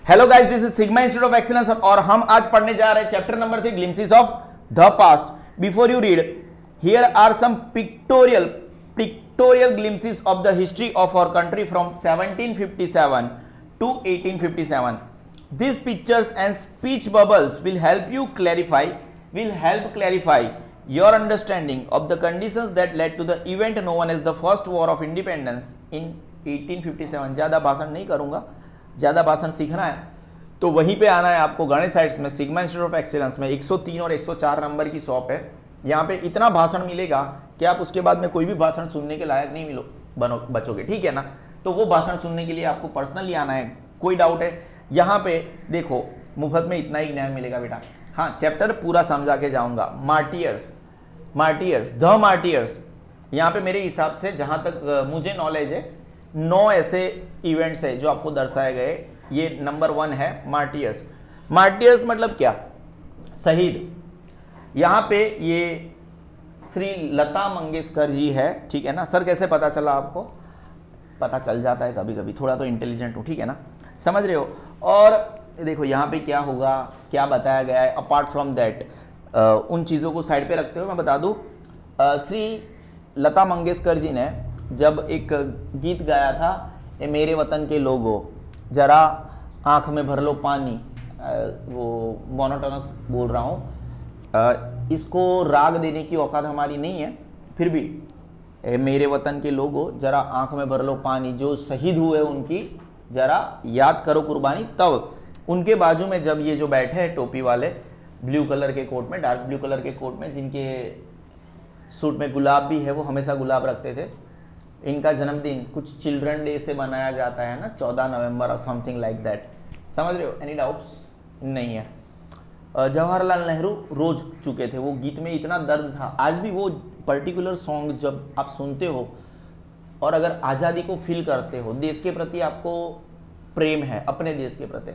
Hello guys, this is Sigma Institute of Excellence और हम आज पढ़ने जा रहे हैं chapter number 3 glimpses of the past. Before you read, here are some pictorial glimpses of the history of our country from 1757 to 1857. These pictures and speech bubbles will help clarify your understanding of the conditions that led to the event known as the first war of independence in 1857. ज़्यादा भाषण नहीं करूँगा, ज़्यादा भाषण सीखना है तो वहीं पे आना है आपको। गणेश साइट्स में सिग्मा इंस्टीट्यूट ऑफ एक्सीलेंस में 103 और 104 नंबर की शॉप है। यहाँ पे इतना भाषण मिलेगा कि आप उसके बाद में कोई भी भाषण सुनने के लायक नहीं बचोगे, ठीक है ना। तो वो भाषण सुनने के लिए आपको पर्सनली आना है। कोई डाउट है? यहाँ पे देखो, मुफ्त में इतना ही ज्ञान मिलेगा बेटा। हाँ, चैप्टर पूरा समझा के जाऊंगा। द मार्टियर्स, यहाँ पे मेरे हिसाब से जहां तक मुझे नॉलेज है 9 ऐसे इवेंट्स है जो आपको दर्शाए गए। ये नंबर 1 है मार्टियर्स मतलब क्या? शहीद। यहाँ पे ये श्री लता मंगेशकर जी है, ठीक है ना। सर कैसे पता चला आपको? पता चल जाता है कभी कभी, थोड़ा तो इंटेलिजेंट हूँ, ठीक है ना, समझ रहे हो। और देखो यहाँ पे क्या होगा, क्या बताया गया है। अपार्ट फ्रॉम दैट, उन चीज़ों को साइड पे रखते हुए मैं बता दूँ, श्री लता मंगेशकर जी ने जब एक गीत गाया था, ये मेरे वतन के लोगों जरा आँख में भर लो पानी, वो मोनोटोनस बोल रहा हूँ, इसको राग देने की औकात हमारी नहीं है, फिर भी मेरे वतन के लोगों जरा आंख में भर लो पानी, जो शहीद हुए उनकी जरा याद करो कुर्बानी। तब उनके बाजू में जब ये जो बैठे हैं टोपी वाले, ब्लू कलर के कोट में, डार्क ब्लू कलर के कोट में, जिनके सूट में गुलाब भी है, वो हमेशा गुलाब रखते थे। इनका जन्मदिन कुछ चिल्ड्रन डे से मनाया जाता है ना, 14 नवंबर और समथिंग लाइक दैट। समझ रहे हो? Any doubts? नहीं है। जवाहरलाल नेहरू रोज चुके थे। वो गीत में इतना दर्द था। आज भी वो पर्टिकुलर सॉन्ग जब आप सुनते हो और अगर आज़ादी को फील करते हो, देश के प्रति आपको प्रेम है, अपने देश के प्रति,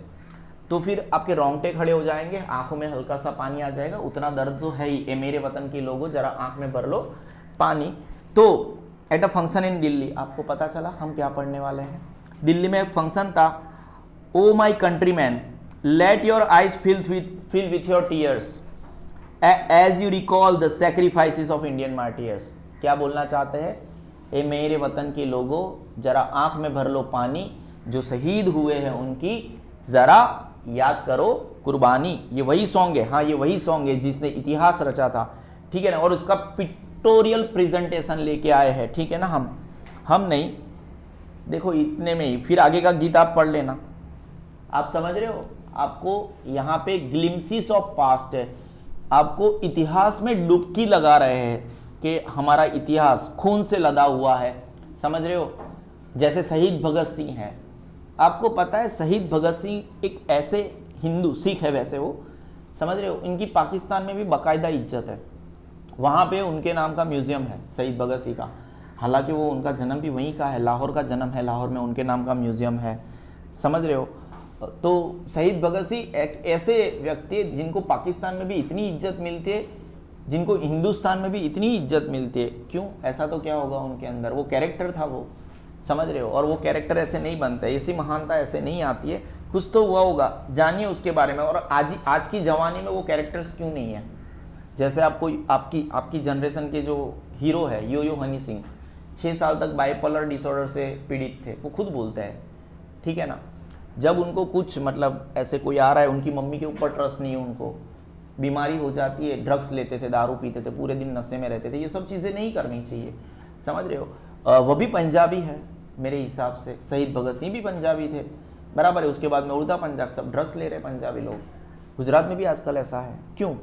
तो फिर आपके रोंगटे खड़े हो जाएंगे, आंखों में हल्का सा पानी आ जाएगा। उतना दर्द तो है ही। ए मेरे वतन के लोगों जरा आंख में भर लो पानी। तो at a function in Delhi, आपको पता चला हम क्या पढ़ने वाले हैं। दिल्ली में एक फंक्शन था। ओ माई countryman, let your eyes fill with your tears as you recall the sacrifices of Indian martyrs। क्या बोलना चाहते हैं? ए मेरे वतन के लोगों जरा आंख में भर लो पानी, जो शहीद हुए हैं उनकी जरा याद करो कुर्बानी। ये वही सॉन्ग है, हाँ ये वही सॉन्ग है जिसने इतिहास रचा था, ठीक है ना। और उसका पिक्टोरियल प्रेजेंटेशन लेके आए हैं, ठीक है ना। हम नहीं, देखो इतने में ही, फिर आगे का गीत आप पढ़ लेना। आप समझ रहे हो? आपको यहाँ पे ग्लिम्पसेस ऑफ पास्ट है, आपको इतिहास में डुबकी लगा रहे हैं कि हमारा इतिहास खून से लदा हुआ है। समझ रहे हो? जैसे शहीद भगत सिंह है, आपको पता है शहीद भगत सिंह एक ऐसे हिंदू सिख है, वैसे वो, समझ रहे हो, इनकी पाकिस्तान में भी बाकायदा इज्जत है। वहाँ पे उनके नाम का म्यूजियम है शहीद भगत सिंह का। हालांकि वो उनका जन्म भी वहीं का है, लाहौर का जन्म है, लाहौर में उनके नाम का म्यूजियम है। समझ रहे हो? तो शहीद भगत सिंह एक ऐसे व्यक्ति है जिनको पाकिस्तान में भी इतनी इज्जत मिलती है, जिनको हिंदुस्तान में भी इतनी इज्जत मिलती है। क्यों? ऐसा तो क्या होगा उनके अंदर, वो कैरेक्टर था वो, समझ रहे हो। और वो कैरेक्टर ऐसे नहीं बनता है, ऐसी महानता ऐसे नहीं आती है, कुछ तो हुआ होगा, जानिए उसके बारे में। और आज की जवानी में वो कैरेक्टर्स क्यों नहीं है? जैसे आपको आपकी जनरेशन के जो हीरो है यो हनी सिंह, 6 साल तक बाइपोलर डिसऑर्डर से पीड़ित थे, वो खुद बोलते हैं, ठीक है ना। जब उनको कुछ मतलब ऐसे कोई आ रहा है, उनकी मम्मी के ऊपर ट्रस्ट नहीं है, उनको बीमारी हो जाती है, ड्रग्स लेते थे, दारू पीते थे, पूरे दिन नशे में रहते थे। ये सब चीज़ें नहीं करनी चाहिए, समझ रहे हो। वो भी पंजाबी है मेरे हिसाब से, शहीद भगत सिंह भी पंजाबी थे, बराबर है। उसके बाद में उड़दा पंजाब, सब ड्रग्स ले रहे हैं पंजाबी लोग। गुजरात में भी आजकल ऐसा है। क्यों?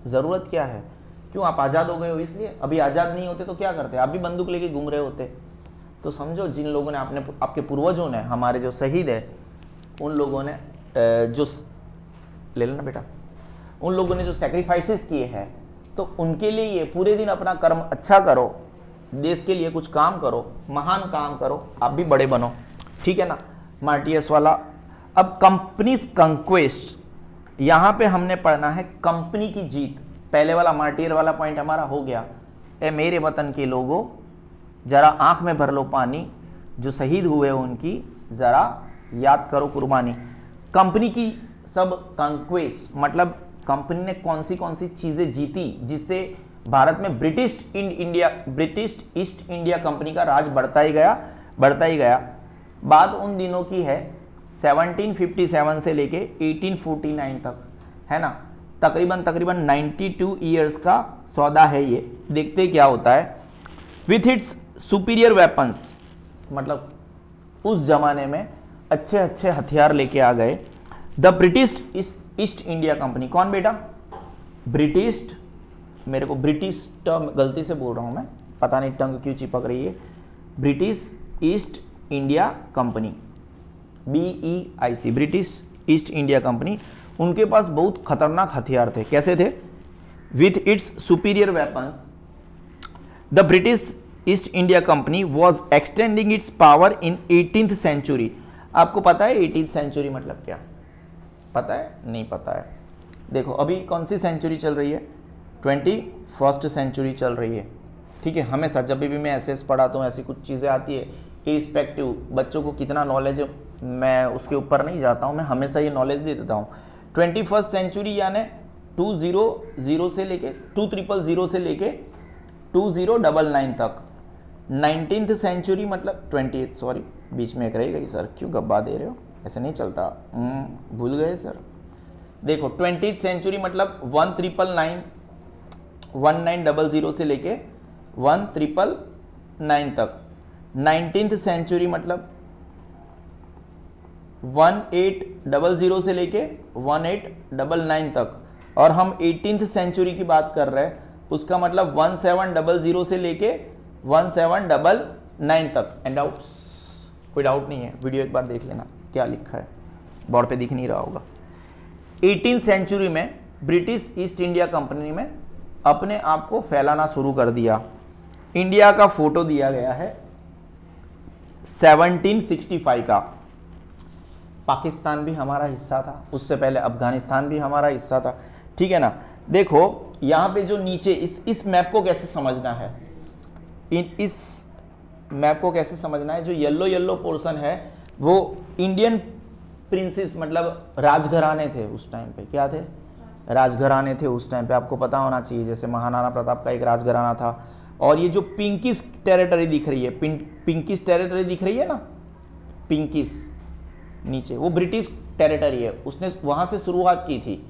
ज़रूरत क्या है? क्यों? आप आज़ाद हो गए हो इसलिए। अभी आज़ाद नहीं होते तो क्या करते? आप भी बंदूक लेके घूम रहे होते। तो समझो, जिन लोगों ने आपके पूर्वजों ने, हमारे जो शहीद है, उन लोगों ने जो ले लेना बेटा, उन लोगों ने जो सैक्रिफाइसेस किए हैं, तो उनके लिए ये पूरे दिन अपना कर्म अच्छा करो, देश के लिए कुछ काम करो, महान काम करो, आप भी बड़े बनो, ठीक है ना। मार्टियर्स वाला। अब कंपनीज कंक्वेस्ट, यहाँ पे हमने पढ़ना है कंपनी की जीत। पहले वाला मार्टियर वाला पॉइंट हमारा हो गया। ए मेरे वतन के लोगों जरा आंख में भर लो पानी, जो शहीद हुए उनकी जरा याद करो कुर्बानी। कंपनी की सब कॉन्क्वेस्ट, मतलब कंपनी ने कौन सी चीजें जीती जिससे भारत में ब्रिटिश ईस्ट इंडिया कंपनी का राज बढ़ता ही गया। बात उन दिनों की है 1757 से लेके 1849 तक, है ना, तकरीबन 92 ईयर्स का सौदा है ये। देखते क्या होता है। विथ इट्स सुपीरियर वेपन्स, मतलब उस जमाने में अच्छे हथियार लेके आ गए। The British East India company, कौन बेटा? ब्रिटिश, मेरे को ब्रिटिश टर्म गलती से बोल रहा हूं मैं, पता नहीं टंग क्यों चिपक रही है। British East India Company, BEIC, British East India Company, उनके पास बहुत खतरनाक हथियार थे। कैसे थे? With its superior weapons the British East India Company was extending its power in 18th century. आपको पता है 18th सेंचुरी मतलब क्या? पता है? नहीं पता है। देखो अभी कौन सी सेंचुरी चल रही है? 21st सेंचुरी चल रही है। ठीक है, हमेशा जब भी मैं एसएस पढ़ाता हूँ ऐसी कुछ चीज़ें आती है, इरिस्पेक्टिव बच्चों को कितना नॉलेज है मैं उसके ऊपर नहीं जाता हूँ, मैं हमेशा ये नॉलेज दे देता हूँ। 21st सेंचुरी यानी 200 से लेके 2000 से लेके 2099 तक। 19th सेंचुरी मतलब 28, सॉरी बीच में एक रह गई सर, क्यों गब्बा दे रहे हो, ऐसे नहीं चलता, भूल गए सर। देखो 20th सेंचुरी मतलब 1900 से लेके 1999 तक। 19th सेंचुरी मतलब 1800 से लेके 1899 तक। और हम 18th सेंचुरी की बात कर रहे हैं, उसका मतलब 1700 से लेके 1799 तक। And doubts? कोई डाउट नहीं है, वीडियो एक बार देख लेना क्या लिखा है, बोर्ड पे दिख नहीं रहा होगा। 18th सेंचुरी में ब्रिटिश ईस्ट इंडिया कंपनी में अपने आप को फैलाना शुरू कर दिया। इंडिया का फोटो दिया गया है 1765 का। पाकिस्तान भी हमारा हिस्सा था, उससे पहले अफगानिस्तान भी हमारा हिस्सा था, ठीक है ना। देखो यहां पे जो नीचे इस मैप को कैसे समझना है, इस मैप को कैसे समझना है, जो येलो पोर्शन है वो इंडियन प्रिंसेस मतलब राजघराने थे उस टाइम पे। क्या थे? राजघराने थे उस टाइम पे, आपको पता होना चाहिए। जैसे महाराणा प्रताप का एक राजघराना था। और ये जो पिंकिश टेरिटरी दिख रही है, पिंकिश टेरिटरी दिख रही है ना, पिंकिश नीचे, वो ब्रिटिश टेरिटरी है, उसने वहां से शुरुआत की थी।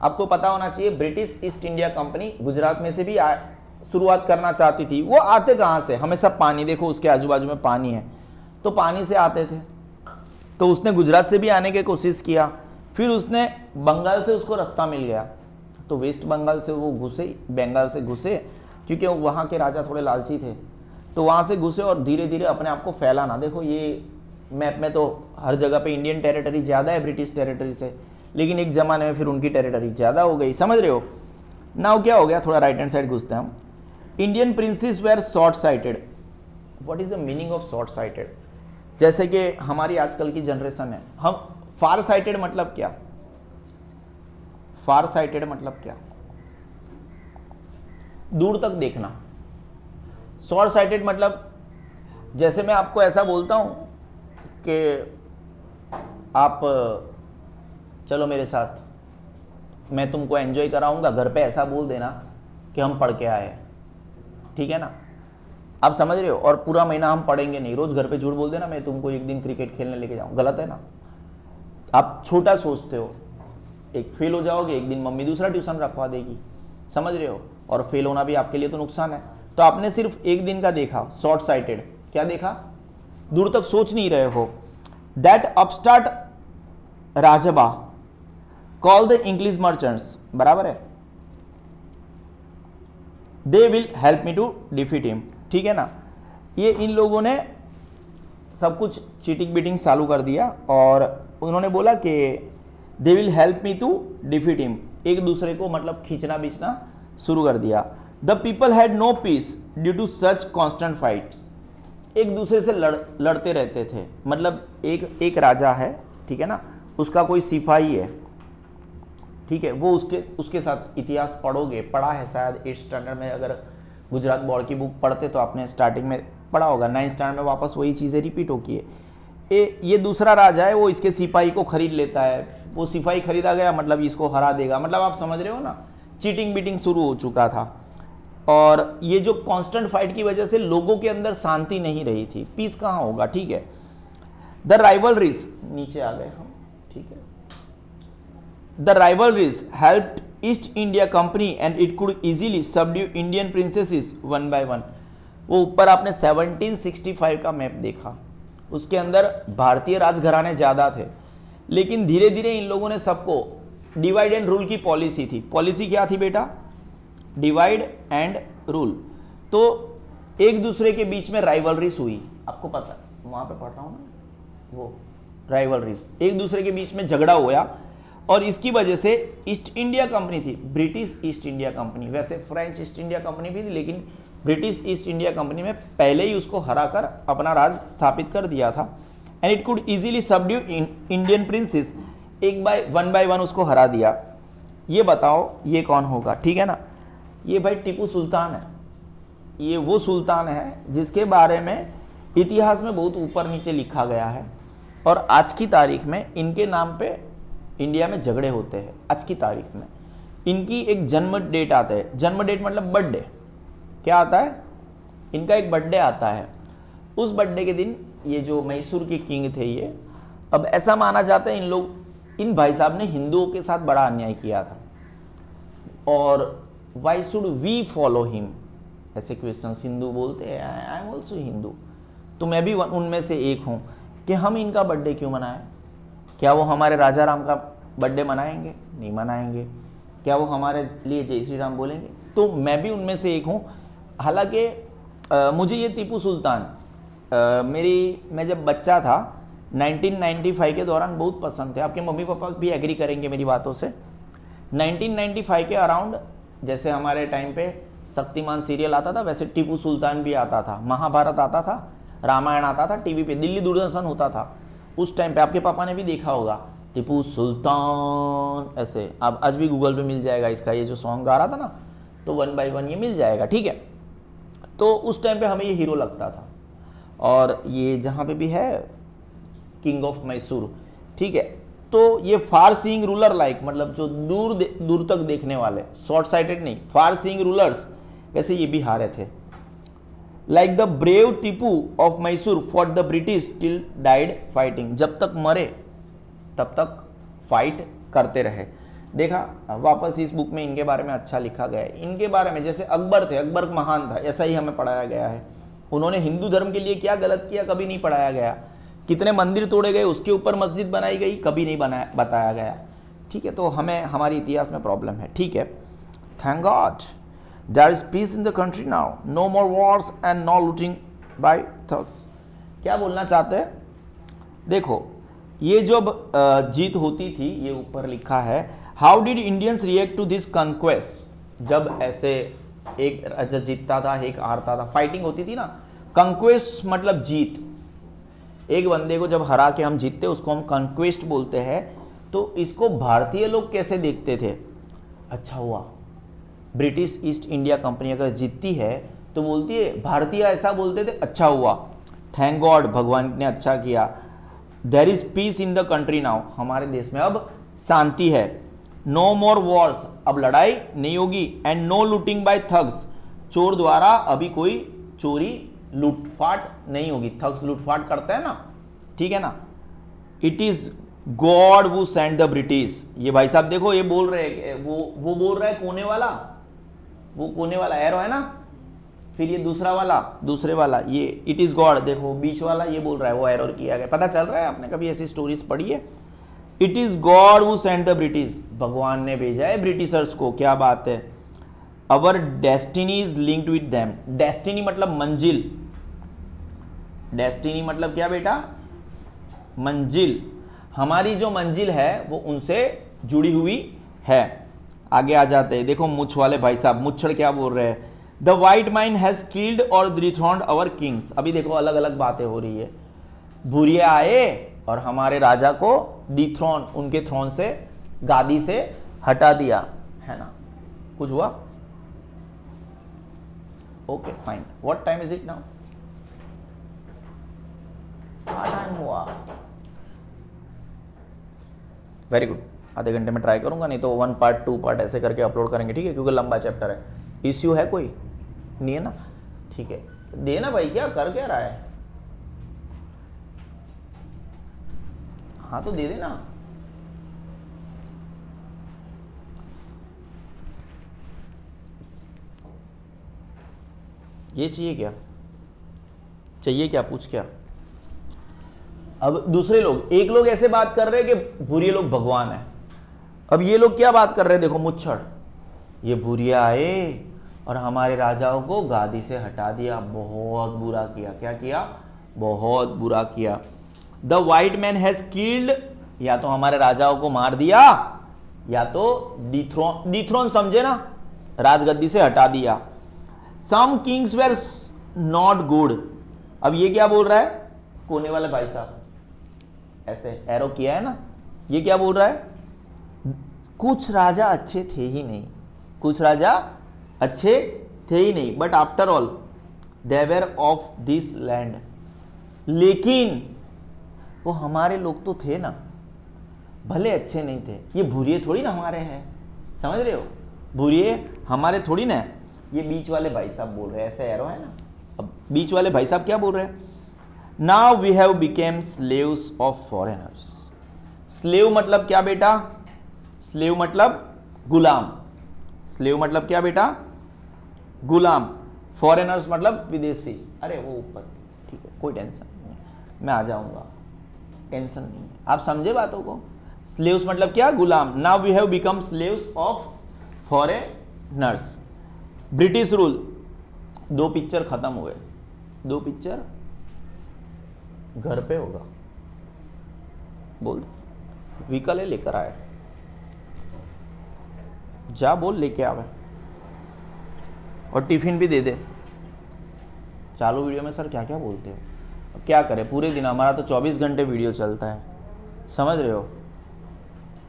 आपको पता होना चाहिए British East India company Gujarat में से भी शुरुआत करना चाहती थी। वो आते कहां से? हमेशा पानी, देखो उसके आजू बाजू में पानी है, तो पानी से आते थे। तो उसने गुजरात से भी आने की कोशिश किया, फिर उसने बंगाल से उसको रास्ता मिल गया, तो वेस्ट बंगाल से वो घुसे, बंगाल से घुसे, क्योंकि वहाँ के राजा थोड़े लालची थे, तो वहाँ से घुसे और धीरे धीरे अपने आप को फैलाना। देखो ये मैप में तो हर जगह पे इंडियन टेरिटरी ज़्यादा है ब्रिटिश टेरिटरी से, लेकिन एक ज़माने में फिर उनकी टेरिटरी ज़्यादा हो गई, समझ रहे हो। नाउ क्या हो गया, थोड़ा राइट हैंड साइड घुसते हैं हम। Indian princes were short sighted. What is the meaning of short sighted? जैसे कि हमारी आजकल की जनरेशन है, हम फार साइटेड मतलब क्या? फार साइटेड मतलब क्या? दूर तक देखना। शॉर्ट साइटेड मतलब जैसे मैं आपको ऐसा बोलता हूं कि आप चलो मेरे साथ, मैं तुमको एंजॉय कराऊंगा, घर पे ऐसा बोल देना कि हम पढ़ के आए, ठीक है ना, आप समझ रहे हो। और पूरा महीना हम पढ़ेंगे नहीं, रोज घर पे झूठ बोल देना मैं तुमको एक दिन क्रिकेट खेलने लेके जाऊं, गलत है ना। आप छोटा सोचते हो, एक फेल हो जाओगे, एक दिन मम्मी दूसरा ट्यूशन रखवा देगी, समझ रहे हो, और फेल होना भी आपके लिए तो नुकसान है। तो आपने सिर्फ एक दिन का देखा, शॉर्ट साइटेड। क्या देखा? दूर तक सोच नहीं रहे हो। That upstart Rajba call the English merchants, बराबर है, they will help me to defeat him, ठीक है ना। ये इन लोगों ने सब कुछ चीटिंग बीटिंग चालू कर दिया और उन्होंने बोला कि they will help me to defeat him, एक दूसरे को मतलब खींचना बीचना शुरू कर दिया। The people had no peace due to such constant fights, एक दूसरे से लड़ते रहते थे। मतलब एक राजा है, ठीक है ना, उसका कोई सिपाही है, ठीक है, वो उसके साथ इतिहास पढ़ोगे, पढ़ा है शायद 8th स्टैंडर्ड में, अगर गुजरात बोर्ड की बुक पढ़ते तो आपने स्टार्टिंग में पढ़ा होगा, 9th स्टैंडर्ड में वापस वही चीज़ें रिपीट होती है। ये दूसरा राजा है, वो इसके सिपाही को खरीद लेता है, वो सिपाही खरीदा गया मतलब इसको हरा देगा, मतलब आप समझ रहे हो ना, चीटिंग बीटिंग शुरू हो चुका था। और ये जो कांस्टेंट फाइट की वजह से लोगों के अंदर शांति नहीं रही थी, पीस कहाँ होगा, ठीक है। द राइवलरीज, नीचे आ गए हम, ठीक है। The rivalries helped east India company and it could easily subdue Indian princesses one by one. वो ऊपर आपने 1765 का मैप देखा, उसके अंदर भारतीय राजघराने ज्यादा थे, लेकिन धीरे धीरे इन लोगों ने सबको, डिवाइड एंड रूल की पॉलिसी थी। पॉलिसी क्या थी बेटा? Divide and rule. तो एक दूसरे के बीच में राइवलरीज हुई, आपको पता है, वहां पे पढ़ रहा हूं ना, वो राइवलरीज, एक दूसरे के बीच में झगड़ा हुआ, और इसकी वजह से ईस्ट इंडिया कंपनी थी, ब्रिटिश ईस्ट इंडिया कंपनी, वैसे फ्रेंच ईस्ट इंडिया कंपनी भी थी, लेकिन ब्रिटिश ईस्ट इंडिया कंपनी में पहले ही उसको हराकर अपना राज स्थापित कर दिया था। And it could easily subdue Indian princess, एक बाय वन उसको हरा दिया। ये बताओ ये कौन होगा, ठीक है ना? ये भाई टीपू सुल्तान है। ये वो सुल्तान है जिसके बारे में इतिहास में बहुत ऊपर नीचे लिखा गया है, और आज की तारीख में इनके नाम पे इंडिया में झगड़े होते हैं। आज की तारीख में इनकी एक जन्म डेट आता है, जन्म डेट मतलब बर्थडे, क्या आता है इनका? एक बर्थडे आता है। उस बर्थडे के दिन ये जो मैसूर के किंग थे ये, अब ऐसा माना जाता है इन भाई साहब ने हिंदुओं के साथ बड़ा अन्याय किया था, और why should we follow him, ऐसे क्वेश्चन हिंदू बोलते हैं, आई एम ऑल्सो हिंदू, तो मैं भी उनमें से एक हूं, कि हम इनका बर्थडे क्यों मनाएं? क्या वो हमारे राजा राम का बर्थडे मनाएंगे? नहीं मनाएंगे। क्या वो हमारे लिए जय श्री राम बोलेंगे? तो मैं भी उनमें से एक हूं। हालांकि मुझे ये टीपू सुल्तान मैं जब बच्चा था 1995 के दौरान बहुत पसंद थे। आपके मम्मी पापा भी एग्री करेंगे मेरी बातों से। 1995 के अराउंड, जैसे हमारे टाइम पे शक्तिमान सीरियल आता था, वैसे टीपू सुल्तान भी आता था, महाभारत आता था, रामायण आता था टीवी पे, दिल्ली दूरदर्शन होता था उस टाइम पे। आपके पापा ने भी देखा होगा टीपू सुल्तान ऐसे। अब आज भी गूगल पे मिल जाएगा इसका, ये जो सॉन्ग गा रहा था ना, तो वन बाय वन ये मिल जाएगा, ठीक है। तो उस टाइम पे हमें ये हीरो लगता था। और ये जहाँ पे भी है किंग ऑफ मैसूर, ठीक है। तो ये फार सीइंग रूलर लाइक, मतलब जो दूर तक देखने वाले, शॉर्ट साइटेड नहीं, फार सीइंग रूलर्स, वैसे ये भी हारे थे। Like the brave Tipu of Mysore for the British till died fighting, जब तक मरे तब तक फाइट करते रहे। देखा वापस इस बुक में इनके बारे में अच्छा लिखा गया है। इनके बारे में जैसे अकबर थे, अकबर महान था, ऐसा ही हमें पढ़ाया गया है। उन्होंने हिंदू धर्म के लिए क्या गलत किया कभी नहीं पढ़ाया गया। कितने मंदिर तोड़े गए, उसके ऊपर मस्जिद बनाई गई, कभी नहीं बताया गया, ठीक है। तो हमें हमारी इतिहास में प्रॉब्लम है, ठीक है। Thank God there is peace in the country now, no more wars and no looting by thugs. क्या बोलना चाहते हैं? देखो ये जब जीत होती थी, ये ऊपर लिखा है, how did Indians react to this conquest. जब ऐसे एक राजा जीतता था, एक हारता था, फाइटिंग होती थी ना। कंक्वेस्ट मतलब जीत, एक बंदे को जब हरा के हम जीतते उसको हम कंक्वेस्ट बोलते हैं। तो इसको भारतीय लोग कैसे देखते थे? अच्छा हुआ ब्रिटिश ईस्ट इंडिया कंपनी अगर जीतती है तो बोलती है, भारतीय ऐसा बोलते थे, अच्छा हुआ, थैंक गॉड, भगवान ने अच्छा किया। There is peace in the country now, हमारे देश में अब शांति है। नो मोर वॉर्स, अब लड़ाई नहीं होगी। And no looting by thugs, चोर द्वारा अभी कोई चोरी लूटफाट नहीं होगी। थग्स लूटफाट करते हैं ना, ठीक है ना। इट इज गॉड वो सेंड द ब्रिटिश। ये भाई साहब देखो ये बोल रहे हैं, वो बोल रहा है कोने वाला, वो कोने वाला एरो है ना, फिर ये दूसरा वाला, दूसरे वाला ये इट इज गॉड, देखो बीच वाला ये बोल रहा है वो एरर किया गया। पता चल रहा है? आपने कभी ऐसी स्टोरीज पढ़ी है? इट इज गॉड वो सेंड द ब्रिटिश, भगवान ने भेजा है ब्रिटिशर्स को। क्या बात है। Our destiny is linked with them. Destiny मतलब मंजिल, डेस्टिनी मतलब क्या बेटा? मंजिल। हमारी जो मंजिल है वो उनसे जुड़ी हुई है। आगे आ जाते हैं, देखो मुछ वाले भाई साहब, मुच्छड़ क्या बोल रहे हैं? The white mine has killed और डिथ्रोन्ड अवर किंग्स। अभी देखो अलग अलग बातें हो रही है। भूरिया आए और हमारे राजा को डिथ्रोन, उनके थ्रोन से, गादी से हटा दिया, है ना। कुछ हुआ? Okay fine, what time is it now? क्या टाइम हुआ? वेरी गुड, आधे घंटे में ट्राई करूंगा, नहीं तो 1 पार्ट 2 पार्ट ऐसे करके अपलोड करेंगे, ठीक है, क्योंकि लंबा चैप्टर है। इश्यू है कोई? नहीं है ना? ठीक है, देना भाई, क्या कर क्या रहा है? हाँ तो दे देना। ये चाहिए क्या? चाहिए क्या? पूछ क्या? अब दूसरे लोग, एक लोग ऐसे बात कर रहे हैं कि भूरिये लोग भगवान है। अब ये लोग क्या बात कर रहे हैं? देखो, मुच्छड़, ये भूरिया आए और हमारे राजाओं को गादी से हटा दिया, बहुत बुरा किया। क्या किया? बहुत बुरा किया। The white man has killed, या तो हमारे राजाओं को मार दिया, या तो डिथ्रोन समझे ना, राजगद्दी से हटा दिया। सम किंग्स वेर नॉट गुड। अब ये क्या बोल रहा है? कोने वाले भाई साहब ऐसे एरो किया है ना, ये क्या बोल रहा है? कुछ राजा अच्छे थे ही नहीं, कुछ राजा अच्छे थे ही नहीं, but after all they were of this land. लेकिन वो हमारे लोग तो थे ना, भले अच्छे नहीं थे। ये भूरिये थोड़ी ना हमारे हैं, समझ रहे हो? भूरिये हमारे थोड़ी ना। ये बीच वाले भाई साहब बोल रहे हैं, ऐसे एरो है ना। अब बीच वाले भाई साहब क्या बोल रहे हैं? Now we have become slaves of foreigners. Slave मतलब क्या बेटा? स्लेव मतलब गुलाम। स्लेव मतलब क्या बेटा? गुलाम। फॉरेनर्स मतलब विदेशी। अरे वो ऊपर, ठीक है, कोई टेंशन नहीं है, मैं आ जाऊंगा, टेंशन नहीं है। आप समझे बातों को? स्लेव्स मतलब क्या? गुलाम। Now we have become slaves of foreigners. British rule. 2 picture खत्म हुए, 2 पिक्चर घर पे होगा। बोल, व्हीकल है, लेकर आए, जा बोल लेके आवे, और टिफिन भी दे दे। चालू वीडियो में सर क्या क्या बोलते हो? अब क्या करें, पूरे दिन हमारा तो 24 घंटे वीडियो चलता है, समझ रहे हो?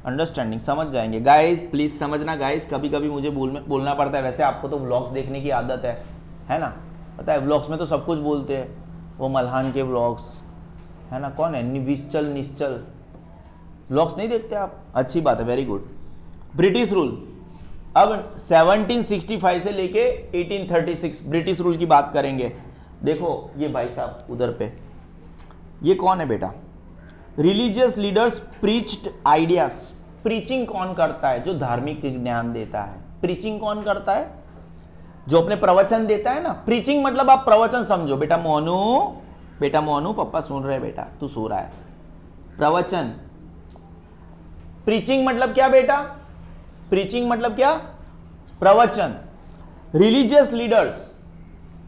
अंडरस्टैंडिंग, समझ जाएंगे गाइस, प्लीज समझना गाइस। कभी कभी मुझे बोलना पड़ता है। वैसे आपको तो व्लॉग्स देखने की आदत है ना? पता है व्लॉग्स में तो सब कुछ बोलते हैं, वो मल्हान के व्लॉग्स है ना, कौन है, निश्चल व्लॉग्स नहीं देखते आप? अच्छी बात है, वेरी गुड। British rule. अब 1765 से लेके 1836 ब्रिटिश रूल की बात करेंगे। देखो ये भाई साहब उधर पे, ये कौन है बेटा? Religious leaders preached ideas. Preaching कौन करता है? जो धार्मिक ज्ञान देता है। प्रीचिंग कौन करता है? जो अपने प्रवचन देता है ना। प्रीचिंग मतलब आप प्रवचन समझो। बेटा मोनू, पापा सुन रहे, बेटा तू सो रहा है। प्रवचन। प्रीचिंग मतलब क्या बेटा? प्रीचिंग मतलब क्या? प्रवचन। रिलीजियस लीडर्स,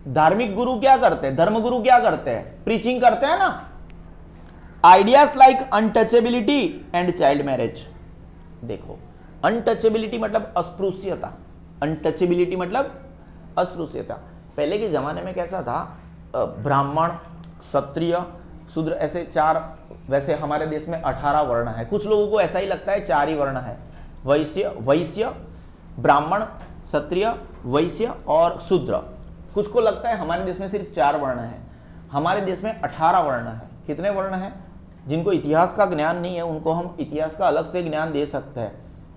धार्मिक गुरु क्या करते हैं? धर्म गुरु क्या करते हैं? प्रीचिंग करते हैं ना। Ideas like untouchability and child marriage. देखो, अनटचेबिलिटी मतलब अस्पृश्यता। अनटचेबिलिटी मतलब अस्पृश्यता। पहले के जमाने में कैसा था? ब्राह्मण, क्षत्रिय, शूद्र, ऐसे 4, वैसे हमारे देश में 18 वर्ण है। कुछ लोगों को ऐसा ही लगता है 4 ही वर्ण है। वैश्य, ब्राह्मण, क्षत्रिय, वैश्य और शूद्र। कुछ को लगता है हमारे देश में सिर्फ 4 वर्ण है। हमारे देश में 18 वर्ण है। कितने वर्ण है? जिनको इतिहास का ज्ञान नहीं है उनको हम इतिहास का अलग से ज्ञान दे सकते हैं।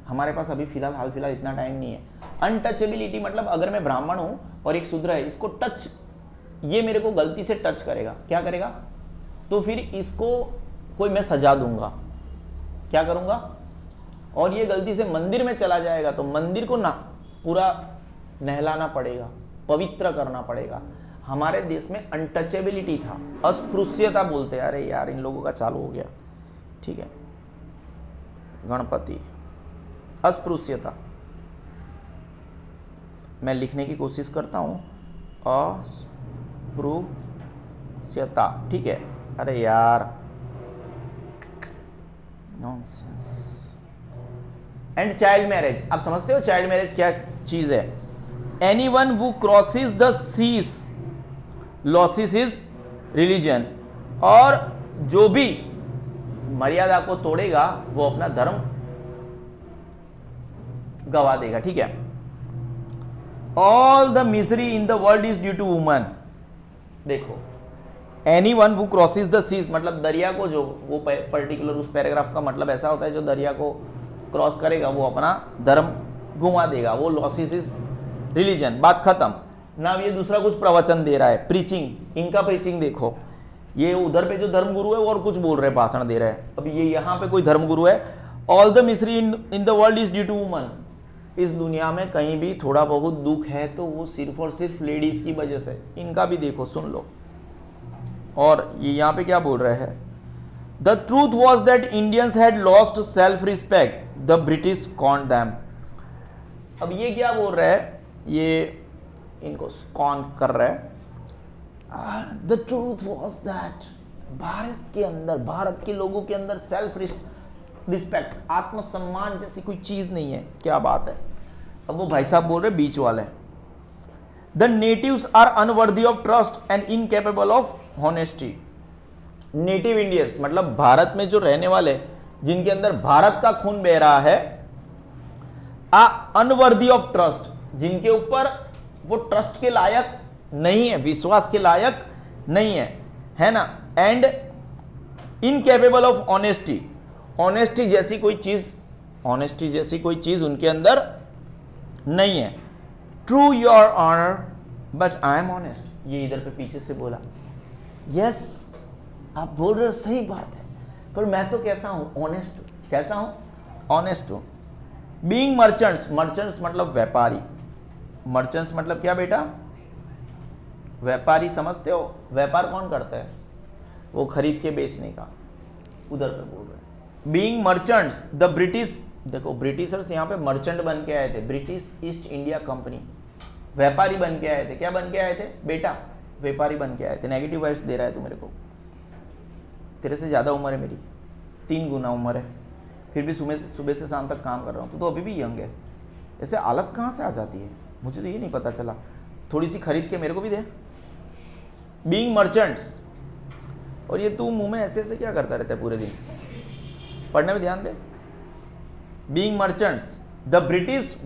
हमारे पास अभी हाल फिलहाल इतना टाइम नहीं है। अनटचेबिलिटी मतलब अगर मैं ब्राह्मण हूं और एक शूद्र है, इसको टच, ये मेरे को गलती से टच करेगा, क्या करेगा? तो फिर इसको कोई मैं सजा दूंगा, क्या करूंगा? और ये गलती से मंदिर में चला जाएगा तो मंदिर को ना पूरा नहलाना पड़ेगा, पवित्र करना पड़ेगा। हमारे देश में अनटचेबिलिटी था, अस्पृश्यता बोलते हैं। अरे यार इन लोगों का चालू हो गया, ठीक है। गणपति, अस्पृश्यता, मैं लिखने की कोशिश करता हूं, अस्पृश्यता, ठीक है। अरे यार नॉनसेंस। एंड चाइल्ड मैरिज, आप समझते हो चाइल्ड मैरिज क्या चीज है? Anyone who crosses the seas loses his religion. और जो भी मर्यादा को तोड़ेगा वो अपना धर्म गवा देगा, ठीक है। All the misery in the world is due to woman. देखो, anyone who crosses the seas, मतलब दरिया को, जो वो पर्टिकुलर उस पैराग्राफ का मतलब ऐसा होता है जो दरिया को क्रॉस करेगा वो अपना धर्म घुमा देगा, वो लॉसेस इज रिलीजन। बात खत्म ना। ये दूसरा कुछ प्रवचन दे रहा है, प्रीचिंग। इनका प्रीचिंग देखो, ये उधर पे जो धर्मगुरु है वो और कुछ बोल रहे, भाषण दे रहे हैं। अब ये यहाँ पे कोई धर्मगुरु है, all the misery in the world is due to woman. इस दुनिया में कहीं भी थोड़ा बहुत दुख है तो वो सिर्फ और सिर्फ लेडीज की वजह से। इनका भी देखो, सुन लो। और ये यहाँ पे क्या बोल रहे हैं, the truth was that Indians had lost self respect, the British conned them. अब ये क्या बोल रहे हैं, ये इनको कॉन कर रहे हैं। The truth was that, Bharat के अंदर, भारत के लोगों के अंदर सेल्फ रिस्पेक्ट, आत्मसम्मान जैसी कोई चीज नहीं है। क्या बात है। अब वो भाई साहब बोल रहे बीच वाले, the natives are unworthy of trust and incapable of honesty. Native Indians मतलब भारत में जो रहने वाले, जिनके अंदर भारत का खून बह रहा है, अनवर्दी ऑफ ट्रस्ट, जिनके ऊपर वो ट्रस्ट के लायक नहीं है, विश्वास के लायक नहीं है ना। And incapable of honesty, honesty जैसी कोई चीज, ऑनेस्टी जैसी कोई चीज उनके अंदर नहीं है। True your honour but I am honest. ये इधर पे पीछे से बोला, यस आप बोल रहे हो, सही बात है, पर मैं तो कैसा हूं, ऑनेस्ट हूं। कैसा हूं, ऑनेस्ट हूं। बीइंग मर्चेंट्स, मर्चेंट्स मतलब व्यापारी। मर्चेंट्स मतलब क्या बेटा, व्यापारी। समझते हो व्यापार कौन करता है, वो खरीद के बेचने का, उधर पे बोल रहे हैं। बीइंग मर्चेंट्स द ब्रिटिश, देखो ब्रिटिशर्स यहाँ पे मर्चेंट बन के आए थे, ब्रिटिश ईस्ट इंडिया कंपनी, व्यापारी बन के आए थे। क्या बन के आए थे बेटा, व्यापारी बन के आए थे। नेगेटिव वाइब्स दे रहा है तू मेरे को, तेरे से ज्यादा उम्र है मेरी, 3 गुना उम्र है, फिर भी सुबह से शाम तक काम कर रहा हूँ। तो अभी भी यंग है, ऐसे आलस कहाँ से आ जाती है, मुझे तो ये नहीं पता चला। थोड़ी सी खरीद के मेरे को भी दे। बीइंग मर्चेंट्स, और ये तू मुंह में ऐसे ऐसे क्या करता रहता है पूरे दिन, पढ़ने में ध्यान दे। Being merchants the British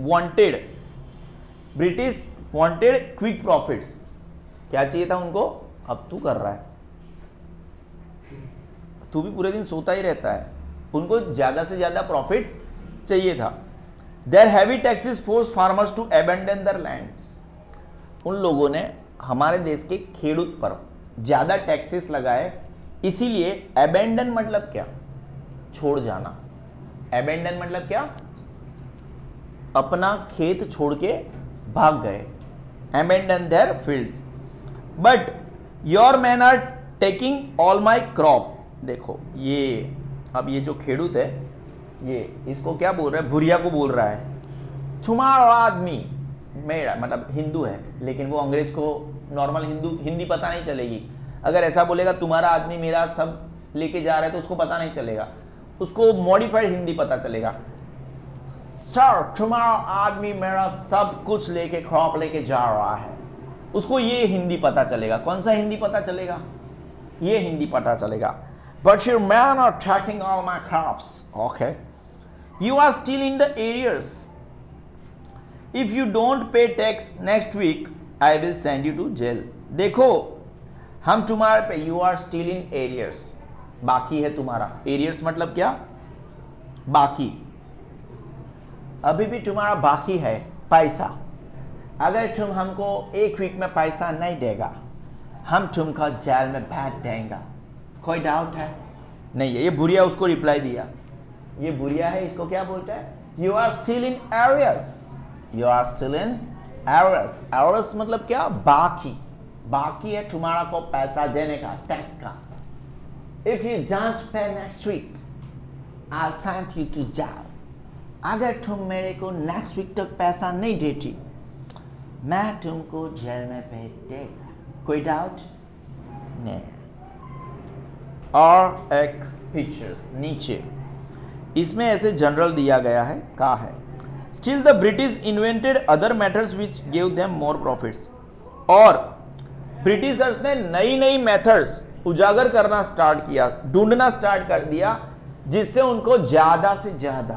wanted quick profits. क्या चाहिए था उनको, अब तू कर रहा है, तू भी पूरे दिन सोता ही रहता है, उनको ज्यादा से ज्यादा प्रॉफिट चाहिए था। Their heavy taxes force farmers to abandon their lands. उन लोगों ने हमारे देश के खेडूत पर ज्यादा टैक्सेस लगाए, इसीलिए अबैंडन मतलब क्या, छोड़ जाना। अबैंडन मतलब क्या, अपना खेत छोड़ के भाग गए, abandon their fields. But your man are taking all my crop. देखो ये, अब ये जो खेडूत है, ये इसको क्या बोल रहा है, भुरिया को बोल रहा है छुमार आदमी मेरा, मतलब हिंदू है, लेकिन वो अंग्रेज को नॉर्मल हिंदी पता नहीं चलेगी। अगर ऐसा बोलेगा तुम्हारा आदमी मेरा सब लेके जा रहा है, तो उसको पता नहीं चलेगा, उसको मॉडिफाइड हिंदी पता चलेगा। सर तुम्हारा आदमी मेरा सब कुछ लेके, क्रॉप लेके जा रहा है, उसको ये हिंदी पता चलेगा। कौन सा हिंदी पता चलेगा, ये हिंदी पता चलेगा। But your men are taking all my crops. Okay. You are still in the arrears. If you don't pay tax next week, I will send you to jail. देखो हम तुम्हारे पे, you are still in arrears, बाकी है तुम्हारा। arrears मतलब क्या, बाकी, अभी भी तुम्हारा बाकी है पैसा। अगर तुम हमको 1 वीक में पैसा नहीं देगा, हम तुमको जेल में भेज देंगे। कोई डाउट है नहीं है। ये बुरिया उसको रिप्लाई दिया, ये बुरिया है, इसको क्या बोलता है, you are still in arrears, you are still in arrears. Arrears मतलब क्या, बाकी, बाकी है तुम्हारा को पैसा देने का, टैक्स का। If you don't pay next week, I will send you to jail. अगर तुम मेरे को नेक्स्ट वीक तक पैसा नहीं देती, मैं तुमको जेल में भेज देगा। कोई डाउट नहीं। और एक पिक्चर्स नीचे, इसमें ऐसे जनरल दिया गया है, कहा है still the British invented other methods which give them more profits. और ब्रिटिशर्स ने नई नई मेथड्स उजागर करना स्टार्ट किया, ढूंढना स्टार्ट कर दिया, जिससे उनको ज्यादा से ज्यादा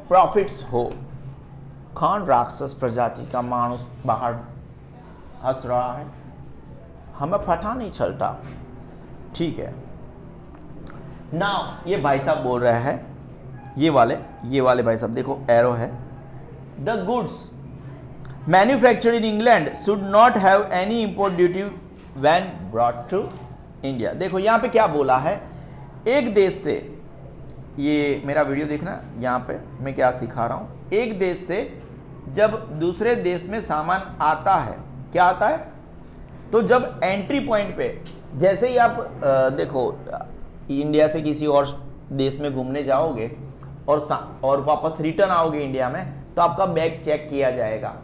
प्रॉफिट्स हो। कौन राक्षस प्रजाति का मानुस बाहर हंस रहा है, हमें पता नहीं चलता। ठीक है, नाउ ये भाई साहब बोल रहे हैं, ये वाले भाई साहब देखो एरो है, the goods manufactured in England should not have any import duty when brought to India. देखो यहां पे क्या बोला है, एक देश से, ये मेरा वीडियो देखना, यहां पे मैं क्या सिखा रहा हूं, एक देश से जब दूसरे देश में सामान आता है, क्या आता है, तो जब एंट्री पॉइंट पे, जैसे ही आप देखो इंडिया से किसी और देश में घूमने जाओगे और वापस रिटर्न आओगे इंडिया में, तो आपका बैग चेक किया जाएगा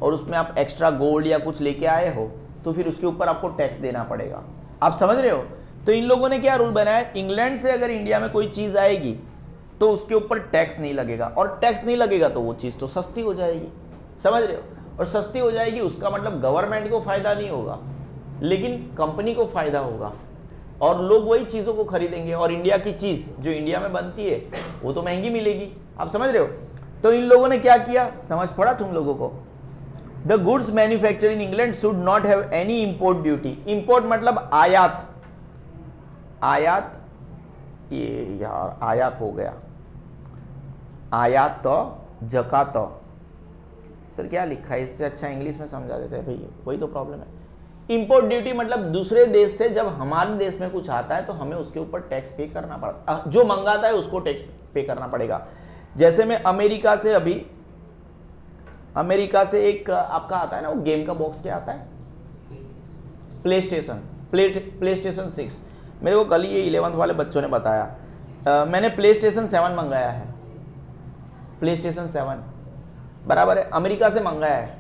और उसमें आप एक्स्ट्रा गोल्ड या कुछ लेके आए हो तो फिर उसके ऊपर आपको टैक्स देना पड़ेगा। आप समझ रहे हो? तो इन लोगों ने क्या रूल बनाया, इंग्लैंड से अगर इंडिया में कोई चीज आएगी तो उसके ऊपर टैक्स नहीं लगेगा, और टैक्स नहीं लगेगा तो वो चीज तो सस्ती हो जाएगी। समझ रहे हो? और सस्ती हो जाएगी उसका मतलब गवर्नमेंट को फायदा नहीं होगा, लेकिन कंपनी को फायदा होगा, और लोग वही चीजों को खरीदेंगे, और इंडिया की चीज जो इंडिया में बनती है वो तो महंगी मिलेगी। आप समझ रहे हो? तो इन लोगों ने क्या किया, समझ पड़ा तुम लोगों को? The goods manufacture in England should not have any import duty. Import मतलब आयात, आयात, ये यार आयात हो गया, आयात तो जकात तो, सर क्या लिखा है, इससे अच्छा इंग्लिश में समझा देते हैं भैया, वही तो प्रॉब्लम है। इंपोर्ट ड्यूटी मतलब दूसरे देश से जब हमारे देश में कुछ आता है तो हमें उसके ऊपर टैक्स पे करना पड़ता, जो मंगाता है उसको टैक्स पे करना पड़ेगा। जैसे मैं अमेरिका से, अभी अमेरिका से एक आपका आता है ना वो गेम का बॉक्स, क्या आता है, प्ले स्टेशन 6। मेरे को कल ही ये 11th वाले बच्चों ने बताया, मैंने प्ले स्टेशन 7 मंगाया है, प्ले स्टेशन 7 बराबर है, अमेरिका से मंगाया है,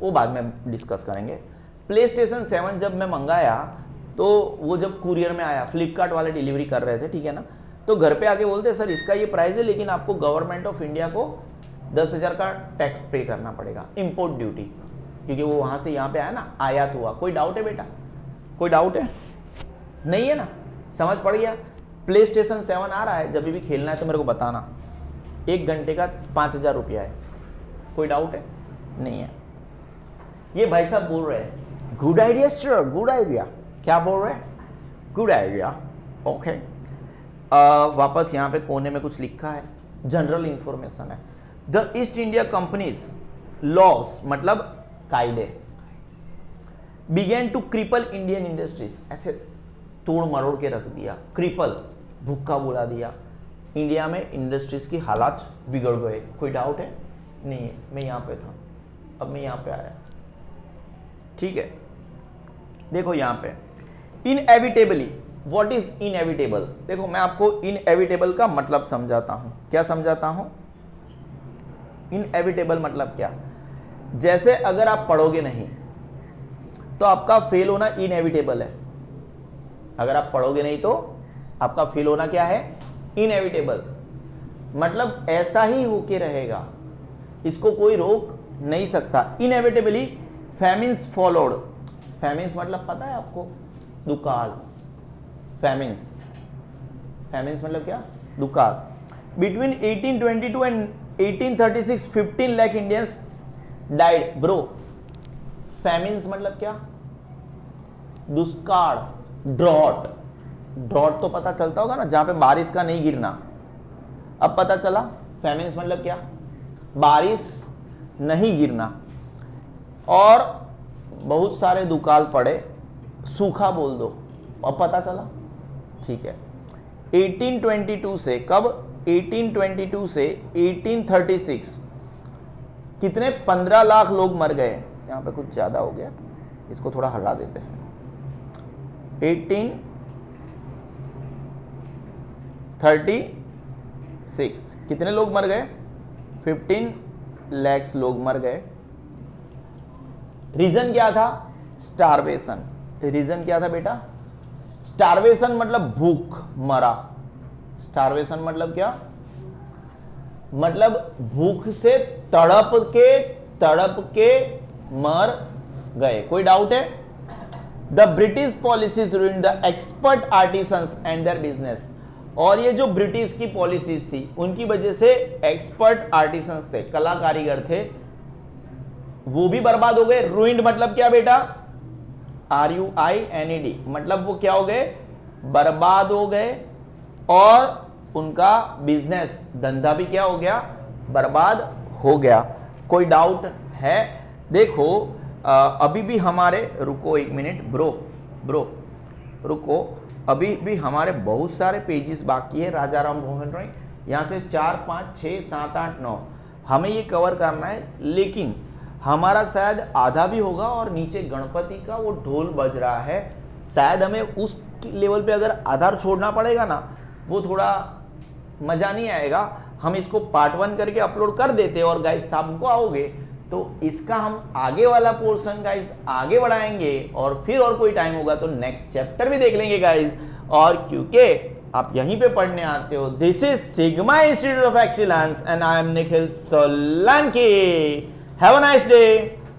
वो बाद में डिस्कस करेंगे। प्ले स्टेशन 7 जब मैं मंगाया तो वो जब कुरियर में आया, फ्लिपकार्ट वाले डिलीवरी कर रहे थे, ठीक है ना, तो घर पे आके बोलते सर इसका ये प्राइस है, लेकिन आपको गवर्नमेंट ऑफ इंडिया को 10,000 का टैक्स पे करना पड़ेगा, इंपोर्ट ड्यूटी, क्योंकि वो वहां से यहाँ पे आया ना, आयात हुआ। कोई डाउट है बेटा? कोई डाउट है? नहीं है ना? समझ पड़ गया? प्ले स्टेशन 7 आ रहा है, जब भी खेलना है तो मेरे को बताना, 1 घंटे का 5,000 रुपया है। कोई डाउट है? नहीं है। ये भाई साहब बोल रहे हैं good idea sir, good idea. क्या बोल रहे हैं? Good idea, okay. वापस यहाँ पे कोने में कुछ लिखा है, जनरल इंफॉर्मेशन है। The East India Company's laws मतलब कायदे began to cripple Indian industries, ऐसे तोड़ मरोड़ के रख दिया, क्रिपल भूखा बुला दिया, इंडिया में इंडस्ट्रीज की हालात बिगड़ गए। कोई डाउट है? नहीं है। मैं यहाँ पे था, अब मैं यहाँ पे आया, ठीक है। देखो यहाँ पे इनएविटेबली, व्हाट इज इनएविटेबल? देखो मैं आपको इनएविटेबल का मतलब समझाता हूं। क्या समझाता हूं? इनएविटेबल मतलब क्या? जैसे अगर आप पढ़ोगे नहीं तो आपका फेल होना इनएविटेबल है। अगर आप पढ़ोगे नहीं तो आपका फेल होना क्या है? इनएविटेबल, मतलब ऐसा ही होके रहेगा, इसको कोई रोक नहीं सकता। इनएविटेबली फैमिन्स फॉलोड, फैमिन्स मतलब पता है आपको? दुकाल, फैमिन्स, फैमिन्स मतलब क्या? दुकाल। Between 1822 and 1836 15 lakh Indians died. Bro famines मतलब क्या? दुष्काल, ड्रॉट। ड्रॉट तो पता चलता होगा ना, जहां पे बारिश का नहीं गिरना। अब पता चला फैमिन्स मतलब क्या? बारिश नहीं गिरना। और बहुत सारे दुकाल पड़े, सूखा बोल दो, अब पता चला, ठीक है। 1822 से कब? 1822 से 1836 कितने? 15 लाख लोग मर गए। यहाँ पे कुछ ज्यादा हो गया, इसको थोड़ा हटा देते हैं। 1836 कितने लोग मर गए? 15 लाख लोग मर गए। रीजन क्या था? स्टारवेशन। रीजन क्या था बेटा? स्टारवेशन मतलब भूख, मरा। स्टारवेशन मतलब क्या? मतलब भूख से तड़प के मर गए। कोई डाउट है? The British policies ruined the expert artisans and their business. और ये जो ब्रिटिश की पॉलिसीज थी उनकी वजह से एक्सपर्ट आर्टिसंस थे, कला कारीगर थे, वो भी बर्बाद हो गए। रूइंड मतलब क्या बेटा? RUINED, मतलब वो क्या हो गए, बर्बाद हो गए और उनका बिजनेस धंधा भी क्या हो गया, बर्बाद हो गया। कोई डाउट है? देखो अभी भी हमारे, रुको एक मिनट ब्रो रुको, अभी भी हमारे बहुत सारे पेजेस बाकी है राजा राम मोहन रॉय। यहाँ से 4 5 6 7 8 9 हमें ये कवर करना है, लेकिन हमारा शायद आधा भी होगा और नीचे गणपति का वो ढोल बज रहा है, शायद हमें उस लेवल पे अगर आधार छोड़ना पड़ेगा ना, वो थोड़ा मजा नहीं आएगा। हम इसको पार्ट 1 करके अपलोड कर देते और गाइस शाम को आओगे तो इसका हम आगे वाला पोर्शन गाइस आगे बढ़ाएंगे और फिर और कोई टाइम होगा तो नेक्स्ट चैप्टर भी देख लेंगे गाइस। और क्योंकि आप यहीं पे पढ़ने आते हो, this is Sigma Institute of excellence and I am Nikhil Solanki. Have a nice day.